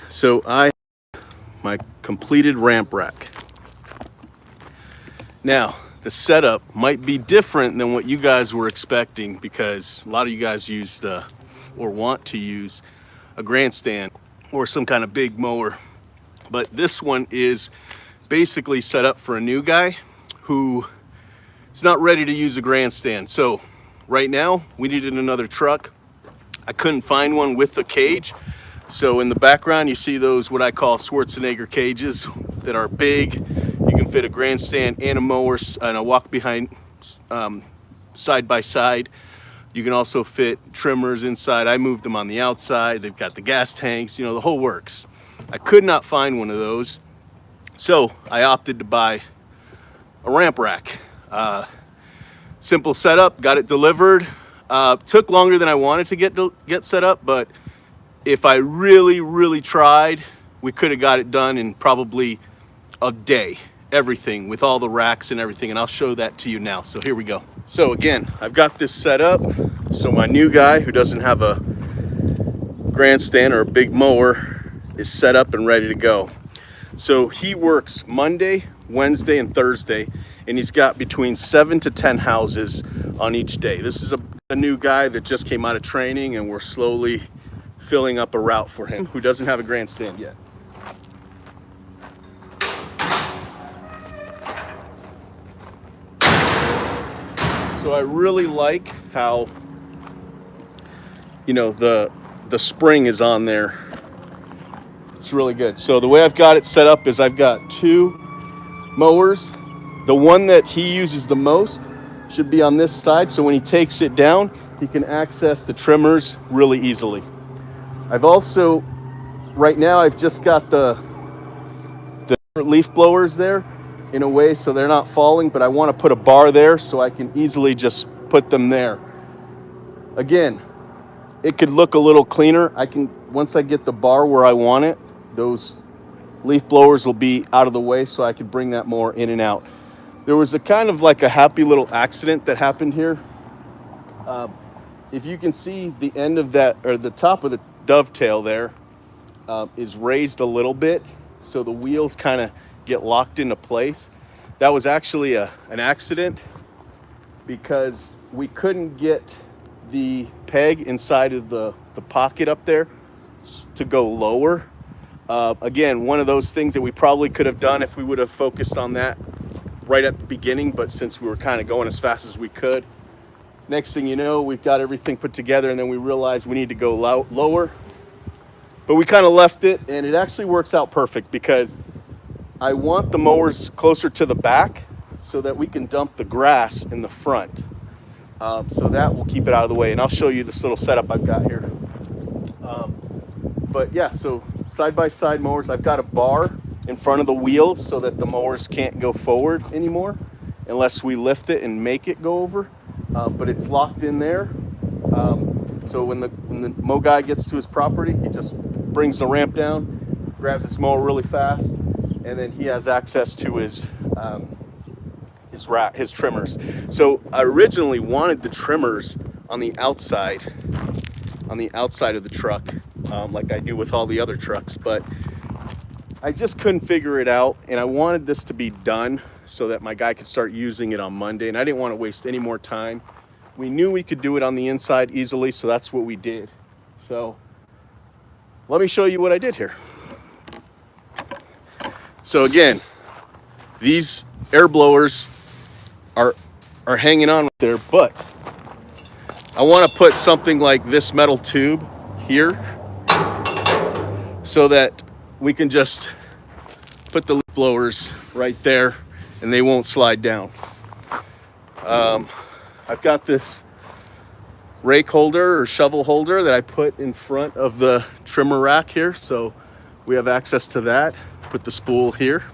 So my completed ramp rack. Now, the setup might be different than what you guys were expecting, because a lot of you guys use or want to use a grandstand or some kind of big mower. But this one is basically set up for a new guy who is not ready to use a grandstand. So right now we needed another truck. I couldn't find one with a cage. So in the background, you see those, what I call Schwarzenegger cages, that are big. You can fit a grandstand and a mower and a walk behind side by side. You can also fit trimmers inside. I moved them on the outside. They've got the gas tanks, you know, the whole works. I could not find one of those. So I opted to buy a ramp rack. Simple setup, got it delivered. Took longer than I wanted to get set up, but if I really tried, we could have got it done in probably a day, everything with all the racks and everything, and I'll show that to you now. So here we go. So again, I've got this set up so my new guy who doesn't have a grandstand or a big mower is set up and ready to go. So he works Monday, Wednesday, and Thursday, and he's got between 7 to 10 houses on each day. This is a new guy that just came out of training, and we're slowly filling up a route for him who doesn't have a grandstand yet. So I really like how, you know, the spring is on there. It's really good. So the way I've got it set up is I've got two mowers. The one that he uses the most should be on this side, so when he takes it down, he can access the trimmers really easily. I've also, right now, I've just got the leaf blowers there in a way so they're not falling, but I want to put a bar there so I can easily just put them there. Again, it could look a little cleaner. Once I get the bar where I want it, those leaf blowers will be out of the way so I could bring that more in and out. There was a kind of like a happy little accident that happened here. If you can see the end of that, or the top of the dovetail there, is raised a little bit, so the wheels kind of get locked into place. That was actually an accident because we couldn't get the peg inside of the pocket up there to go lower. Again, one of those things that we probably could have done if we would have focused on that right at the beginning, but since we were kind of going as fast as we could, next thing you know, we've got everything put together, and then we realized we need to go lower. But we kind of left it, and it actually works out perfect because I want the mowers closer to the back so that we can dump the grass in the front. So that will keep it out of the way, and I'll show you this little setup I've got here. But yeah, so side-by-side mowers. I've got a bar in front of the wheels so that the mowers can't go forward anymore unless we lift it and make it go over. But it's locked in there. So when the mow guy gets to his property, he just brings the ramp down, grabs his mower really fast, and then he has access to his trimmers. So I originally wanted the trimmers on the outside of the truck, like I do with all the other trucks, but I just couldn't figure it out, and I wanted this to be done so that my guy could start using it on Monday, and I didn't want to waste any more time. We knew we could do it on the inside easily, so that's what we did. So let me show you what I did here. So again, these air blowers are hanging on right there, but I want to put something like this metal tube here so that we can just put the leaf blowers right there and they won't slide down. I've got this rake holder or shovel holder that I put in front of the trimmer rack here, so we have access to that. Put the spool here.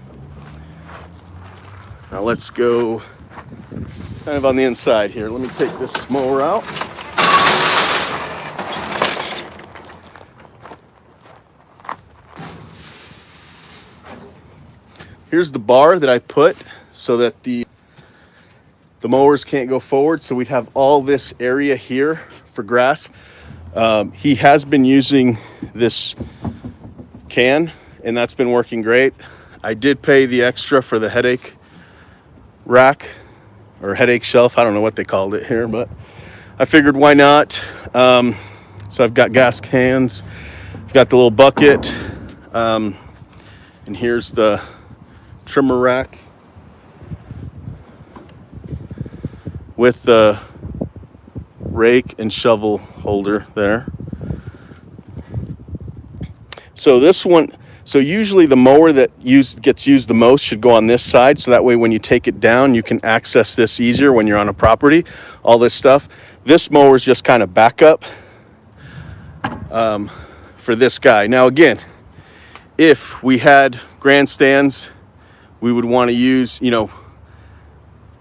Now let's go kind of on the inside here. Let me take this mower out. Here's the bar that I put so that the mowers can't go forward, so we'd have all this area here for grass. He has been using this can, and that's been working great. I did pay the extra for the headache rack or headache shelf. I don't know what they called it here, but I figured why not. So I've got gas cans, I've got the little bucket, and here's the trimmer rack with the rake and shovel holder there. So this one, so usually the mower that gets used the most should go on this side, so that way when you take it down you can access this easier when you're on a property, all this stuff. This mower is just kind of backup for this guy. Now again, if we had grandstands, we would want to use,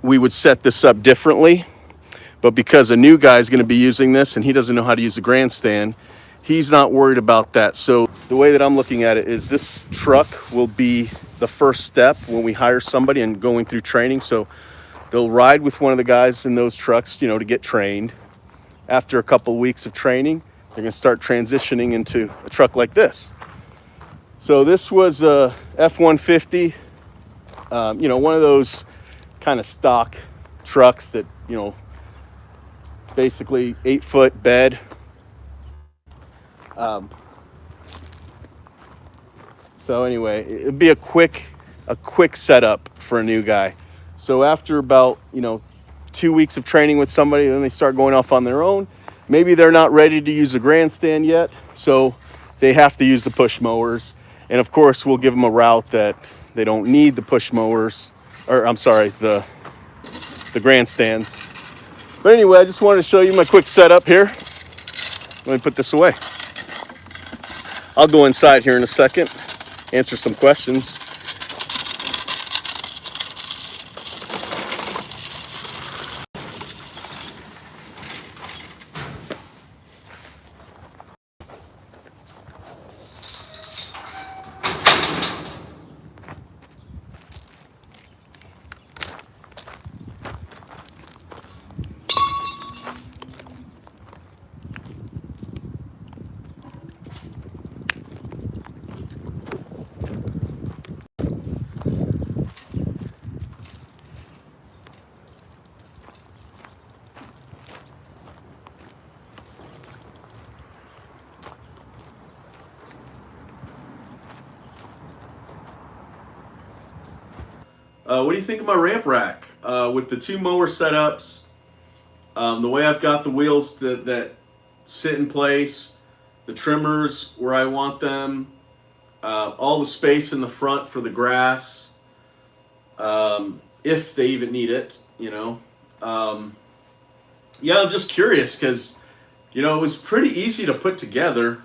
we would set this up differently. But because a new guy is going to be using this and he doesn't know how to use a grandstand, he's not worried about that. So the way that I'm looking at it is this truck will be the first step when we hire somebody and going through training. So they'll ride with one of the guys in those trucks, to get trained. After a couple of weeks of training, they're going to start transitioning into a truck like this. So this was a F-150, one of those kind of stock trucks that, basically 8-foot bed. So anyway, it'd be a quick setup for a new guy. So after about 2 weeks of training with somebody, then they start going off on their own. Maybe they're not ready to use a grandstand yet, so they have to use the push mowers. And of course, we'll give them a route that they don't need the push mowers, or I'm sorry, the grandstands. But anyway, I just wanted to show you my quick setup here. Let me put this away. I'll go inside here in a second, answer some questions. What do you think of my ramp rack? With the two mower setups, the way I've got the wheels that sit in place, the trimmers where I want them, all the space in the front for the grass, if they even need it, yeah, I'm just curious because, it was pretty easy to put together.